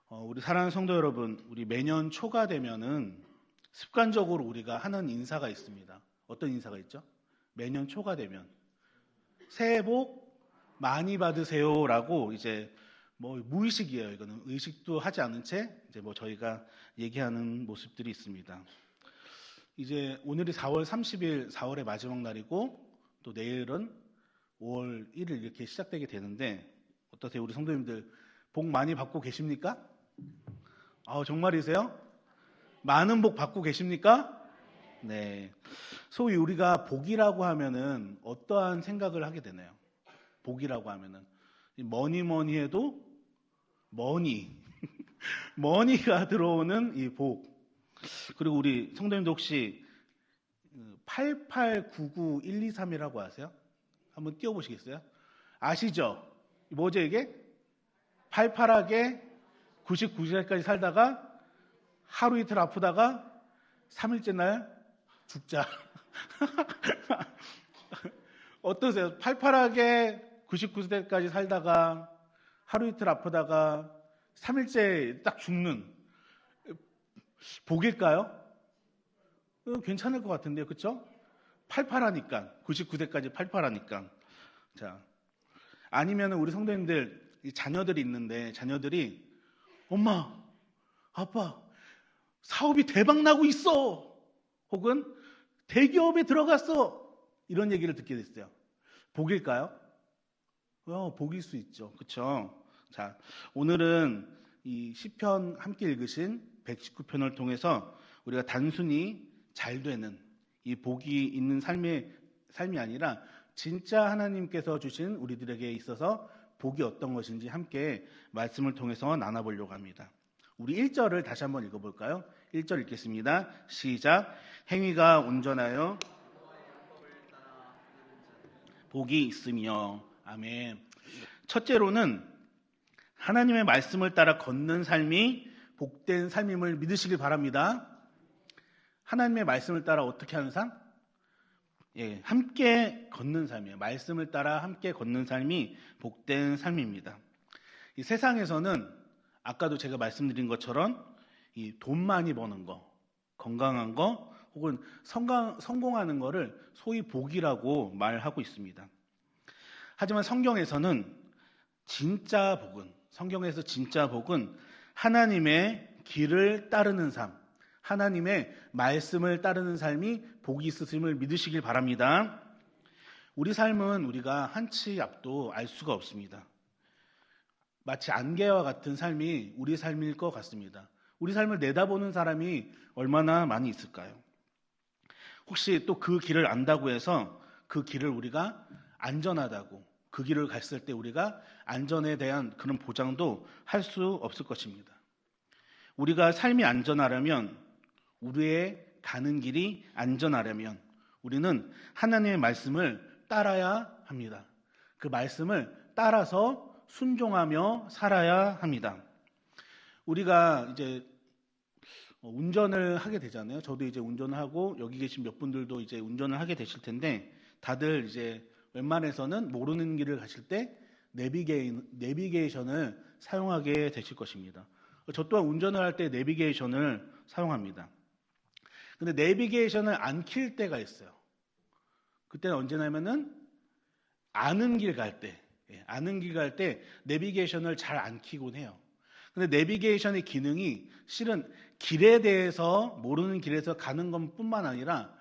우리 사랑하는 성도 여러분, 우리 매년 초가 되면은 습관적으로 우리가 하는 인사가 있습니다. 어떤 인사가 있죠? 매년 초가 되면 새해 복 많이 받으세요라고 이제 무의식이에요. 이거는 의식도 하지 않은 채 이제 저희가 얘기하는 모습들이 있습니다. 이제 오늘이 4월 30일, 4월의 마지막 날이고 또 내일은 5월 1일 이렇게 시작되게 되는데 어떠세요? 우리 성도님들 복 많이 받고 계십니까? 정말이세요? 많은 복 받고 계십니까? 네. 소위 우리가 복이라고 하면은 어떠한 생각을 하게 되나요? 복이라고 하면은 뭐니 해도 머니가 들어오는 이 복. 그리고 우리 성도님도 혹시 8899123이라고 아세요? 한번 띄워보시겠어요? 아시죠? 뭐죠 이게? 팔팔하게 99살까지 살다가 하루 이틀 아프다가 3일째 날 죽자. 어떠세요? 팔팔하게 99세까지 살다가 하루 이틀 아프다가 3일째 딱 죽는 복일까요? 괜찮을 것 같은데요. 그렇죠? 팔팔하니까 99세까지 팔팔하니까. 자, 아니면 우리 성도님들 자녀들이 있는데 자녀들이 엄마, 아빠 사업이 대박 나고 있어. 혹은 대기업에 들어갔어. 이런 얘기를 듣게 됐어요. 복일까요? 복일 수 있죠. 그렇죠? 자, 오늘은 이 시편 함께 읽으신 119편을 통해서 우리가 단순히 잘 되는 이 복이 있는 삶이 아니라 진짜 하나님께서 주신 우리들에게 있어서 복이 어떤 것인지 함께 말씀을 통해서 나눠보려고 합니다. 우리 1절을 다시 한번 읽어볼까요? 1절 읽겠습니다. 시작. 행위가 온전하여 복이 있으며. 아멘. 첫째로는 하나님의 말씀을 따라 걷는 삶이 복된 삶임을 믿으시길 바랍니다. 하나님의 말씀을 따라 어떻게 하는 삶? 함께 걷는 삶이에요. 말씀을 따라 함께 걷는 삶이 복된 삶입니다. 이 세상에서는 아까도 제가 말씀드린 것처럼 이 돈 많이 버는 거, 건강한 거, 혹은 성공하는 거를 소위 복이라고 말하고 있습니다. 하지만 성경에서는 성경에서 진짜 복은 하나님의 길을 따르는 삶, 하나님의 말씀을 따르는 삶이 복이 있으심을 믿으시길 바랍니다. 우리 삶은 우리가 한 치 앞도 알 수가 없습니다. 마치 안개와 같은 삶이 우리 삶일 것 같습니다. 우리 삶을 내다보는 사람이 얼마나 많이 있을까요? 혹시 또 그 길을 안다고 해서 그 길을 우리가 안전하다고, 그 길을 갔을 때 우리가 안전에 대한 그런 보장도 할 수 없을 것입니다. 우리가 삶이 안전하려면, 우리의 가는 길이 안전하려면 우리는 하나님의 말씀을 따라야 합니다. 그 말씀을 따라서 순종하며 살아야 합니다. 우리가 이제 운전을 하게 되잖아요. 저도 이제 운전을 하고 여기 계신 몇 분들도 이제 운전을 하게 되실 텐데 다들 이제 웬만해서는 모르는 길을 가실 때 내비게이션을 사용하게 되실 것입니다. 저 또한 운전을 할 때 내비게이션을 사용합니다. 근데 내비게이션을 안 킬 때가 있어요. 그때는 언제냐면은 아는 길 갈 때 내비게이션을 잘 안 켜곤 해요. 근데 내비게이션의 기능이 실은 길에 대해서, 모르는 길에서 가는 것뿐만 아니라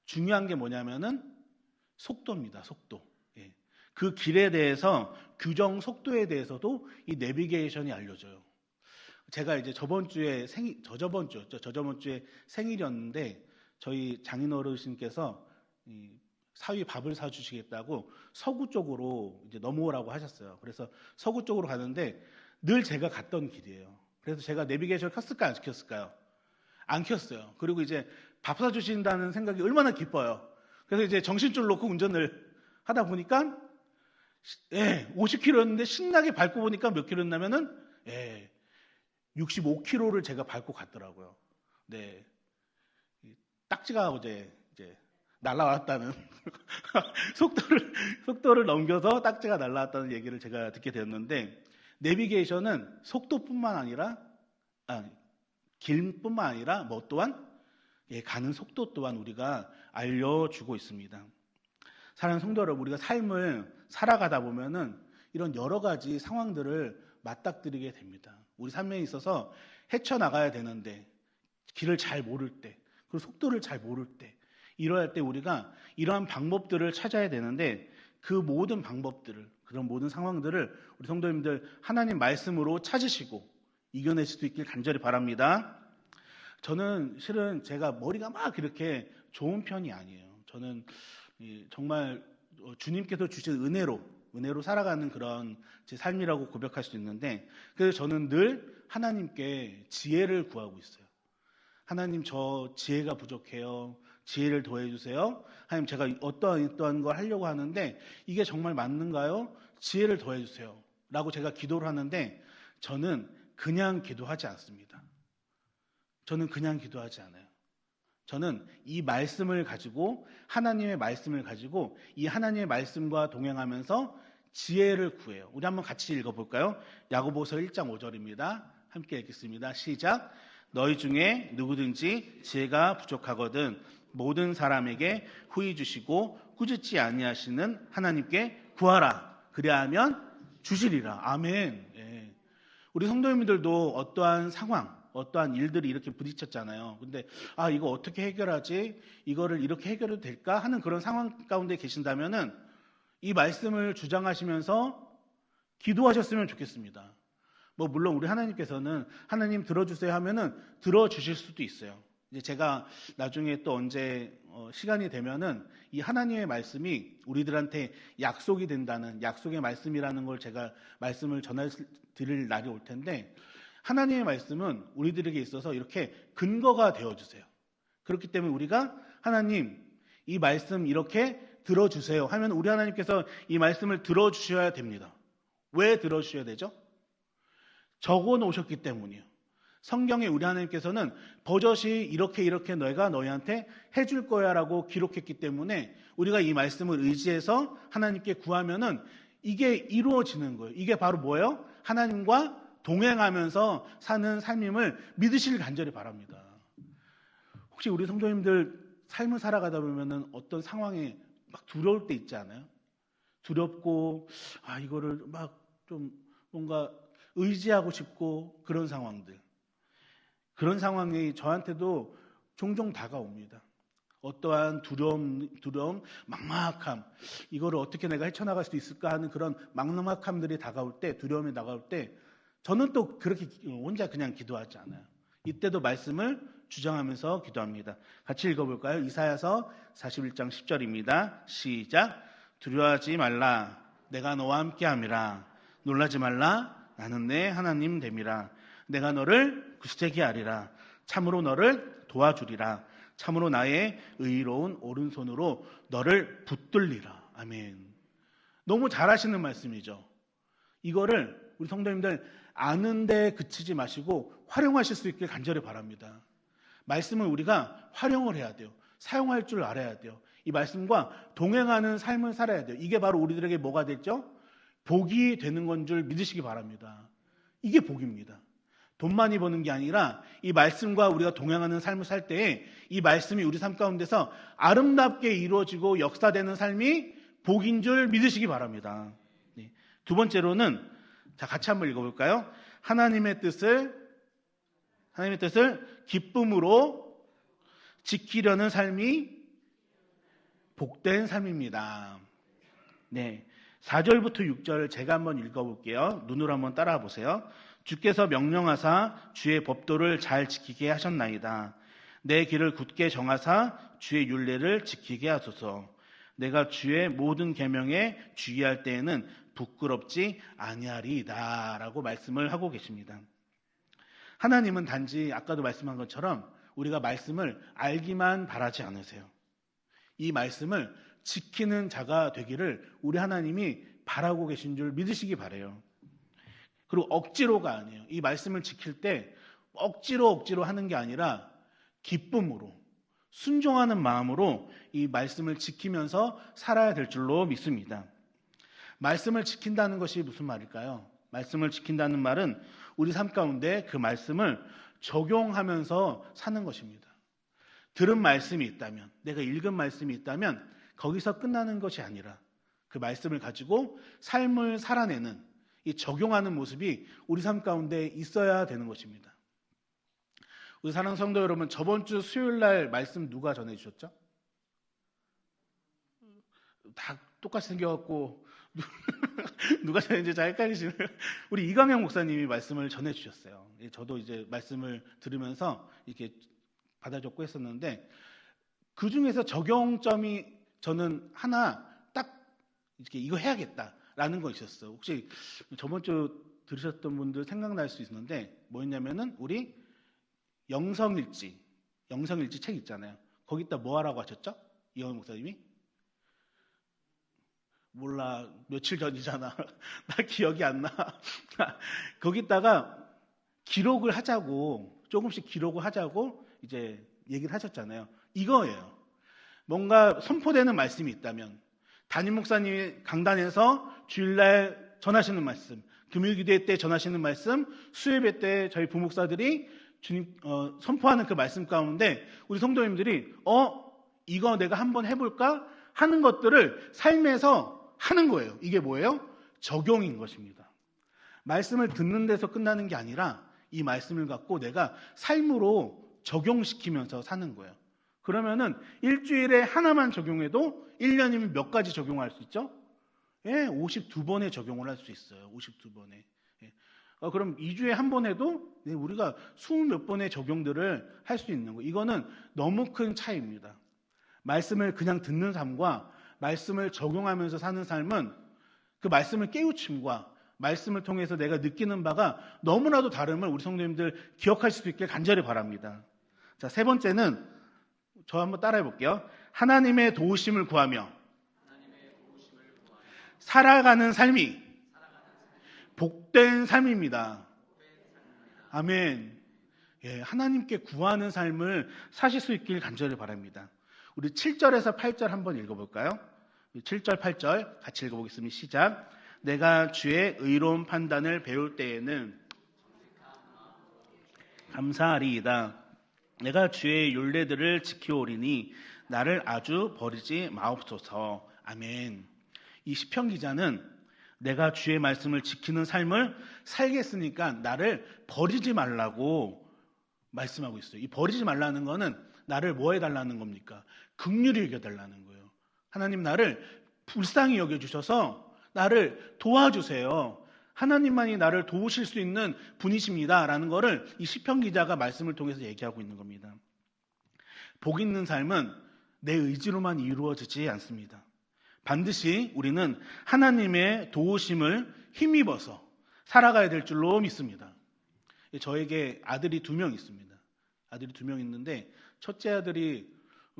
중요한 게 뭐냐면은 속도입니다. 속도. 그 길에 대해서, 규정 속도에 대해서도 이 내비게이션이 알려줘요. 제가 이제 저저번 주에 생일이었는데 저희 장인 어르신께서 사위 밥을 사주시겠다고 서구 쪽으로 이제 넘어오라고 하셨어요. 그래서 서구 쪽으로 가는데 늘 제가 갔던 길이에요. 그래서 제가 내비게이션을 켰을까요? 안 켰을까요? 안 켰어요. 그리고 이제 밥 사주신다는 생각이 얼마나 기뻐요. 그래서 이제 정신줄 놓고 운전을 하다 보니까 50km였는데 신나게 밟고 보니까 몇 킬로였냐면은 65km를 제가 밟고 갔더라고요. 네, 딱지가 어제 이제 날아왔다는 속도를 넘겨서 딱지가 날아왔다는 얘기를 제가 듣게 되었는데 내비게이션은 속도뿐만 아니라 길뿐만 아니라 또한 가는 속도 또한 우리가 알려주고 있습니다. 사랑하는 성도 여러분, 우리가 삶을 살아가다 보면은 이런 여러 가지 상황들을 맞닥뜨리게 됩니다. 우리 삶에 있어서 헤쳐나가야 되는데 길을 잘 모를 때, 그리고 속도를 잘 모를 때, 이러할 때 우리가 이러한 방법들을 찾아야 되는데 그 모든 방법들을, 그런 모든 상황들을 우리 성도님들 하나님 말씀으로 찾으시고 이겨내실 수 있길 간절히 바랍니다. 저는 실은 제가 머리가 막 이렇게 좋은 편이 아니에요. 저는 정말 주님께서 주신 은혜로 살아가는 그런 제 삶이라고 고백할 수 있는데, 그래서 저는 늘 하나님께 지혜를 구하고 있어요. 하나님, 저 지혜가 부족해요. 지혜를 더해주세요. 하나님, 제가 어떠한 걸 하려고 하는데 이게 정말 맞는가요? 지혜를 더해주세요. 라고 제가 기도를 하는데 저는 그냥 기도하지 않습니다. 저는 그냥 기도하지 않아요. 저는 이 말씀을 가지고, 하나님의 말씀을 가지고 이 하나님의 말씀과 동행하면서 지혜를 구해요. 우리 한번 같이 읽어볼까요? 야고보서 1장 5절입니다. 함께 읽겠습니다. 시작. 너희 중에 누구든지 지혜가 부족하거든 모든 사람에게 후히 주시고 꾸짖지 아니하시는 하나님께 구하라. 그리하면 주시리라. 아멘. 예. 우리 성도님들도 어떠한 상황, 어떠한 일들이 이렇게 부딪혔잖아요. 근데 이거 어떻게 해결하지? 이거를 이렇게 해결해도 될까? 하는 그런 상황 가운데 계신다면은 이 말씀을 주장하시면서 기도하셨으면 좋겠습니다. 물론 우리 하나님께서는 하나님 들어주세요 하면은 들어주실 수도 있어요. 이제 제가 나중에 또 언제 시간이 되면은 이 하나님의 말씀이 우리들한테 약속이 된다는, 약속의 말씀이라는 걸 제가 말씀을 전해드릴 날이 올 텐데, 하나님의 말씀은 우리들에게 있어서 이렇게 근거가 되어주세요. 그렇기 때문에 우리가 하나님 이 말씀 이렇게 들어주세요 하면 우리 하나님께서 이 말씀을 들어주셔야 됩니다. 왜 들어주셔야 되죠? 적어 놓으셨기 때문이에요. 성경에 우리 하나님께서는 버젓이 이렇게 너희가 너희한테 해줄 거야 라고 기록했기 때문에 우리가 이 말씀을 의지해서 하나님께 구하면은 이게 이루어지는 거예요. 이게 바로 뭐예요? 하나님과 동행하면서 사는 삶임을 믿으시길 간절히 바랍니다. 혹시 우리 성도님들 삶을 살아가다 보면은 어떤 상황에 막 두려울 때 있지 않아요? 두렵고 이거를 막 좀 뭔가 의지하고 싶고 그런 상황들. 그런 상황이 저한테도 종종 다가옵니다. 어떠한 두려움, 막막함, 이거를 어떻게 내가 헤쳐나갈 수 있을까 하는 그런 막막함들이 다가올 때, 두려움이 다가올 때 저는 또 그렇게 혼자 그냥 기도하지 않아요. 이때도 말씀을 주장하면서 기도합니다. 같이 읽어볼까요? 이사야서 41장 10절입니다. 시작. 두려워하지 말라. 내가 너와 함께함이라. 놀라지 말라. 나는 내 하나님 됨이라. 내가 너를 굳세게 하리라. 참으로 너를 도와주리라. 참으로 나의 의로운 오른손으로 너를 붙들리라. 아멘. 너무 잘하시는 말씀이죠. 이거를 우리 성도님들 아는데 그치지 마시고 활용하실 수 있길 간절히 바랍니다. 말씀을 우리가 활용을 해야 돼요. 사용할 줄 알아야 돼요. 이 말씀과 동행하는 삶을 살아야 돼요. 이게 바로 우리들에게 뭐가 됐죠? 복이 되는 건 줄 믿으시기 바랍니다. 이게 복입니다. 돈 많이 버는 게 아니라 이 말씀과 우리가 동행하는 삶을 살 때에 이 말씀이 우리 삶 가운데서 아름답게 이루어지고 역사되는 삶이 복인 줄 믿으시기 바랍니다. 두 번째로는 같이 한번 읽어볼까요? 하나님의 뜻을 기쁨으로 지키려는 삶이 복된 삶입니다. 네, 4절부터 6절 제가 한번 읽어볼게요. 눈으로 한번 따라와 보세요. 주께서 명령하사 주의 법도를 잘 지키게 하셨나이다. 내 길을 굳게 정하사 주의 율례를 지키게 하소서. 내가 주의 모든 계명에 주의할 때에는 부끄럽지 아니하리이다 라고 말씀을 하고 계십니다. 하나님은 단지 아까도 말씀한 것처럼 우리가 말씀을 알기만 바라지 않으세요. 이 말씀을 지키는 자가 되기를 우리 하나님이 바라고 계신 줄 믿으시기 바라요. 그리고 억지로가 아니에요. 이 말씀을 지킬 때 억지로 하는 게 아니라 기쁨으로, 순종하는 마음으로 이 말씀을 지키면서 살아야 될 줄로 믿습니다. 말씀을 지킨다는 것이 무슨 말일까요? 말씀을 지킨다는 말은 우리 삶 가운데 그 말씀을 적용하면서 사는 것입니다. 들은 말씀이 있다면, 내가 읽은 말씀이 있다면 거기서 끝나는 것이 아니라 그 말씀을 가지고 삶을 살아내는 이 적용하는 모습이 우리 삶 가운데 있어야 되는 것입니다. 우리 사랑하는 성도 여러분, 저번 주 수요일 날 말씀 누가 전해주셨죠? 다 똑같이 생겨갖고 누가 전해주는지 잘 헷갈리시는 우리 이광영 목사님이 말씀을 전해주셨어요. 저도 이제 말씀을 들으면서 이렇게 받아줬고 했었는데 그 중에서 적용점이 저는 하나 딱 이렇게 이거 해야겠다라는 거 있었어요. 혹시 저번 주 들으셨던 분들 생각날 수 있는데 뭐였냐면은 우리 영성일지 책 있잖아요. 거기다 뭐 하라고 하셨죠? 이광영 목사님이? 몰라, 며칠 전이잖아. 나 기억이 안 나. 거기다가 기록을 하자고, 조금씩 기록을 하자고 이제 얘기를 하셨잖아요. 이거예요. 뭔가 선포되는 말씀이 있다면, 담임 목사님이 강단에서 주일날 전하시는 말씀, 금요일기도회 때 전하시는 말씀, 수요예배 때 저희 부목사들이 주님 선포하는 그 말씀 가운데 우리 성도님들이 이거 내가 한번 해볼까 하는 것들을 삶에서 하는 거예요. 이게 뭐예요? 적용인 것입니다. 말씀을 듣는 데서 끝나는 게 아니라 이 말씀을 갖고 내가 삶으로 적용시키면서 사는 거예요. 그러면은 일주일에 하나만 적용해도 1년이면 몇 가지 적용할 수 있죠? 예, 52번에 적용을 할 수 있어요. 52번에. 예. 그럼 2주에 한 번 해도 우리가 20몇 번의 적용들을 할 수 있는 거예요. 이거는 너무 큰 차이입니다. 말씀을 그냥 듣는 삶과 말씀을 적용하면서 사는 삶은 그 말씀을 깨우침과 말씀을 통해서 내가 느끼는 바가 너무나도 다름을 우리 성도님들 기억하실 수 있길 간절히 바랍니다. 자, 세 번째는 저 한번 따라해 볼게요. 하나님의 도우심을 구하며 살아가는 삶이 복된 삶입니다. 아멘. 예, 하나님께 구하는 삶을 사실 수 있길 간절히 바랍니다. 우리 7절에서 8절 한번 읽어볼까요? 7절, 8절 같이 읽어보겠습니다. 시작. 내가 주의 의로운 판단을 배울 때에는 감사하리이다. 내가 주의 율례들을 지키오리니 나를 아주 버리지 마옵소서. 아멘. 이 시편 기자는 내가 주의 말씀을 지키는 삶을 살겠으니까 나를 버리지 말라고 말씀하고 있어요. 이 버리지 말라는 거는 나를 뭐 해달라는 겁니까? 긍휼히 여겨달라는 거예요. 하나님 나를 불쌍히 여겨주셔서 나를 도와주세요. 하나님만이 나를 도우실 수 있는 분이십니다. 라는 거를 이 시편 기자가 말씀을 통해서 얘기하고 있는 겁니다. 복 있는 삶은 내 의지로만 이루어지지 않습니다. 반드시 우리는 하나님의 도우심을 힘입어서 살아가야 될 줄로 믿습니다. 저에게 아들이 2명 있습니다. 아들이 2명 있는데 첫째 아들이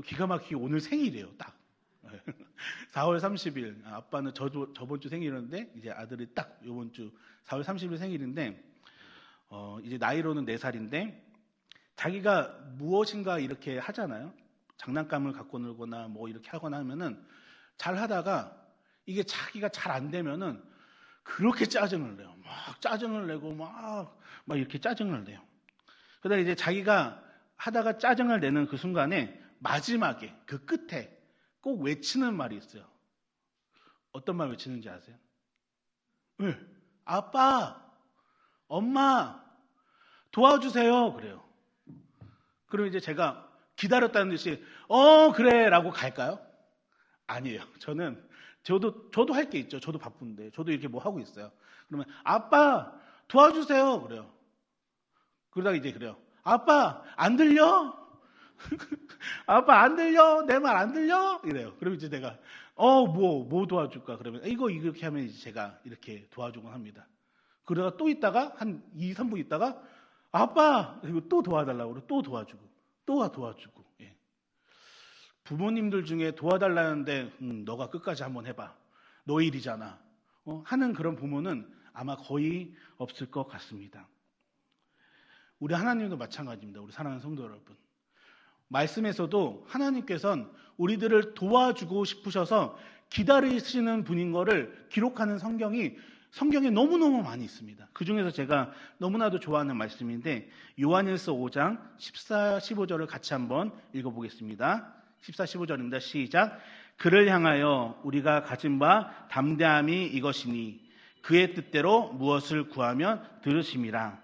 기가 막히게 오늘 생일이에요. 딱 4월 30일. 아빠는 저번 주 생일이었는데 이제 아들이 딱 이번 주 4월 30일 생일인데 이제 나이로는 4살인데 자기가 무엇인가 이렇게 하잖아요. 장난감을 갖고 놀거나 뭐 이렇게 하거나 하면은 잘 하다가 이게 자기가 잘 안 되면은 그렇게 짜증을 내요. 막 짜증을 내고 막 이렇게 짜증을 내요. 그러다 이제 자기가 하다가 짜증을 내는 그 순간에 마지막에 그 끝에 꼭 외치는 말이 있어요. 어떤 말 외치는지 아세요? 네. 아빠, 엄마, 도와주세요. 그래요. 그럼 이제 제가 기다렸다는 듯이 그래 라고 갈까요? 아니에요. 저도 할 게 있죠. 저도 바쁜데 저도 이렇게 뭐 하고 있어요. 그러면 아빠 도와주세요. 그래요. 그러다가 이제 그래요. 아빠 안 들려? 아빠 안 들려? 내 말 안 들려? 이래요. 그럼 이제 내가 뭐 도와줄까? 그러면 이거 이렇게 하면 이제 제가 이렇게 도와주곤 합니다. 그러다가 또 있다가 한 2, 3분 있다가 아빠 그리고 또 도와달라고 그러고 또 도와주고 또 도와주고. 예. 부모님들 중에 도와달라는데 너가 끝까지 한번 해봐. 너 일이잖아. 하는 그런 부모는 아마 거의 없을 것 같습니다. 우리 하나님도 마찬가지입니다. 우리 사랑하는 성도 여러분. 말씀에서도 하나님께서는 우리들을 도와주고 싶으셔서 기다리시는 분인 거를 기록하는 성경이 성경에 너무너무 많이 있습니다. 그 중에서 제가 너무나도 좋아하는 말씀인데 요한일서 5장 14, 15절을 같이 한번 읽어보겠습니다. 14, 15절입니다. 시작. 그를 향하여 우리가 가진 바 담대함이 이것이니 그의 뜻대로 무엇을 구하면 들으심이라.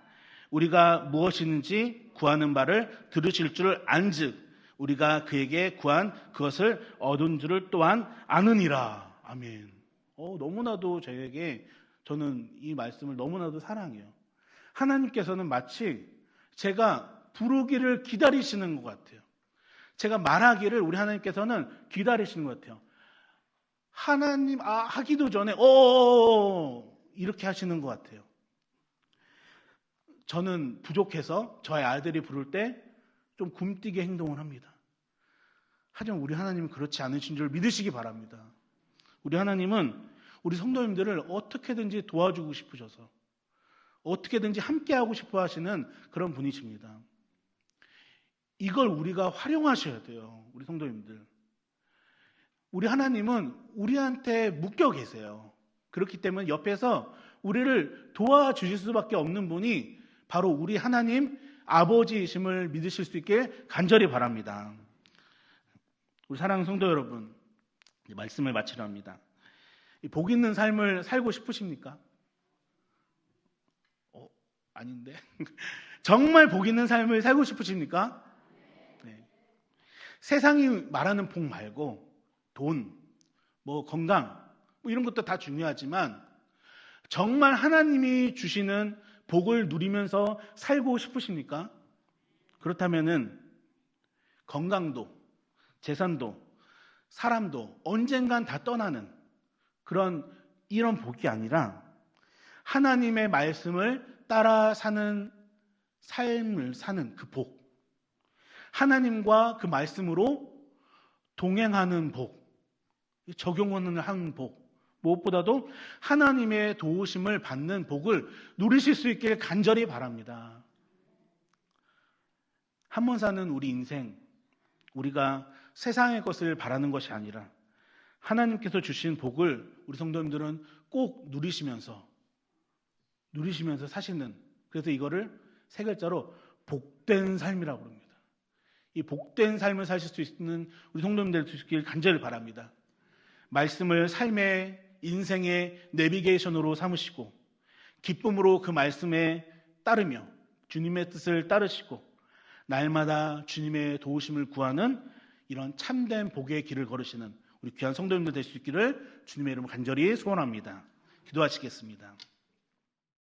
우리가 무엇이든지 구하는 바를 들으실 줄 안즉 우리가 그에게 구한 그것을 얻은 줄을 또한 아느니라. 아멘. 너무나도 저는 이 말씀을 너무나도 사랑해요. 하나님께서는 마치 제가 부르기를 기다리시는 것 같아요. 제가 말하기를 우리 하나님께서는 기다리시는 것 같아요. 하나님 하기도 전에 이렇게 하시는 것 같아요. 저는 부족해서 저의 아들이 부를 때 좀 굼뛰게 행동을 합니다. 하지만 우리 하나님은 그렇지 않으신 줄 믿으시기 바랍니다. 우리 하나님은 우리 성도님들을 어떻게든지 도와주고 싶으셔서 어떻게든지 함께하고 싶어 하시는 그런 분이십니다. 이걸 우리가 활용하셔야 돼요. 우리 성도님들. 우리 하나님은 우리한테 묶여 계세요. 그렇기 때문에 옆에서 우리를 도와주실 수밖에 없는 분이 바로 우리 하나님 아버지이심을 믿으실 수 있게 간절히 바랍니다. 우리 사랑하는 성도 여러분, 말씀을 마치려 합니다. 복 있는 삶을 살고 싶으십니까? 아닌데. 정말 복 있는 삶을 살고 싶으십니까? 네. 세상이 말하는 복 말고 돈, 건강, 이런 것도 다 중요하지만 정말 하나님이 주시는 복을 누리면서 살고 싶으십니까? 그렇다면은 건강도, 재산도, 사람도 언젠간 다 떠나는 이런 복이 아니라 하나님의 말씀을 따라 사는 삶을 사는 그 복, 하나님과 그 말씀으로 동행하는 복, 적용을 하는 복, 무엇보다도 하나님의 도우심을 받는 복을 누리실 수 있길 간절히 바랍니다. 한 번 사는 우리 인생, 우리가 세상의 것을 바라는 것이 아니라 하나님께서 주신 복을 우리 성도님들은 꼭 누리시면서 사시는, 그래서 이거를 세 글자로 복된 삶이라고 합니다. 이 복된 삶을 사실 수 있는 우리 성도님들 되시길 간절히 바랍니다. 말씀을 삶의 인생의 내비게이션으로 삼으시고 기쁨으로 그 말씀에 따르며 주님의 뜻을 따르시고 날마다 주님의 도우심을 구하는 이런 참된 복의 길을 걸으시는 우리 귀한 성도님들 될 수 있기를 주님의 이름으로 간절히 소원합니다. 기도하시겠습니다.